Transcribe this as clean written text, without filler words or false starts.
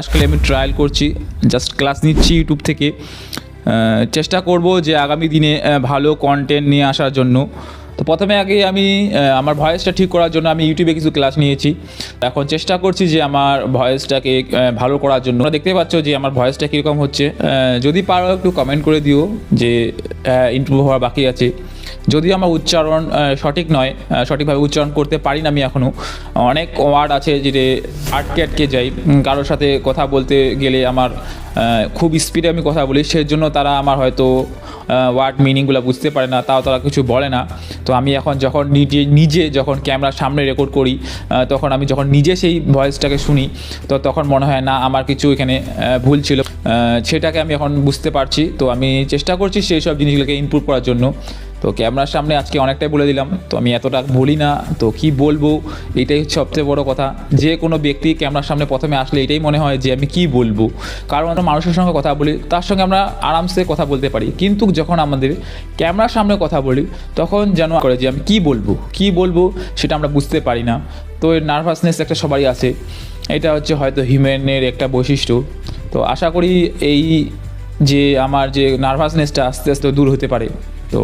আজকাল আমি ট্রায়াল করছি, জাস্ট ক্লাস নিচ্ছি ইউটিউব থেকে। চেষ্টা করব যে আগামী দিনে ভালো কন্টেন্ট নিয়ে আসার জন্য। তো প্রথমে আগে আমি আমার ভয়েসটা ঠিক করার জন্য আমি ইউটিউবে কিছু ক্লাস নিয়েছি। এখন চেষ্টা করছি যে আমার ভয়েসটাকে ভালো করার জন্য। তোমরা দেখতে পাচ্ছ যে আমার ভয়েসটা কীরকম হচ্ছে। যদি পারো একটু কমেন্ট করে দিও যে ইমপ্রুভ হওয়া বাকি আছে। যদিও আমার উচ্চারণ সঠিক নয়, সঠিকভাবে উচ্চারণ করতে পারি না আমি এখনও। অনেক ওয়ার্ড আছে যেটা আটকে যাই। কারোর সাথে কথা বলতে গেলে আমার খুব স্পিডে আমি কথা বলি, সেজন্য তারা আমার হয়তো ওয়ার্ড মিনিংগুলো বুঝতে পারে না, তাও তারা কিছু বলে না। তো আমি এখন যখন নিজে যখন ক্যামেরার সামনে রেকর্ড করি, তখন আমি যখন নিজে সেই ভয়েসটাকে শুনি, তো তখন মনে হয় না আমার কিছু এখানে ভুল ছিল। সেটাকে আমি এখন বুঝতে পারছি। তো আমি চেষ্টা করছি সেই সব জিনিসগুলোকে ইমপ্রুভ করার জন্য। তো ক্যামেরার সামনে আজকে অনেকটাই বলে দিলাম, তো আমি এতটা বলি না, তো কি বলবো এটাই হচ্ছে সবচেয়ে বড় কথা। যে কোনো ব্যক্তি ক্যামেরার সামনে প্রথমে আসলে এটাই মনে হয় যে আমি কি বলবো, কারণ আমরা মানুষের সঙ্গে কথা বলি, তার সঙ্গে আমরা আরামসে কথা বলতে পারি, কিন্তু যখন আমাদের ক্যামেরার সামনে কথা বলি তখন যেন করে যে আমি কি বলবো সেটা আমরা বুঝতে পারি না। তো এর নার্ভাসনেস একটা সবারই আছে, এটা হচ্ছে হয়তো হিউম্যানের একটা বৈশিষ্ট্য। তো আশা করি এই যে আমার যে নার্ভাসনেসটা আস্তে আস্তে দূর হতে পারে। তো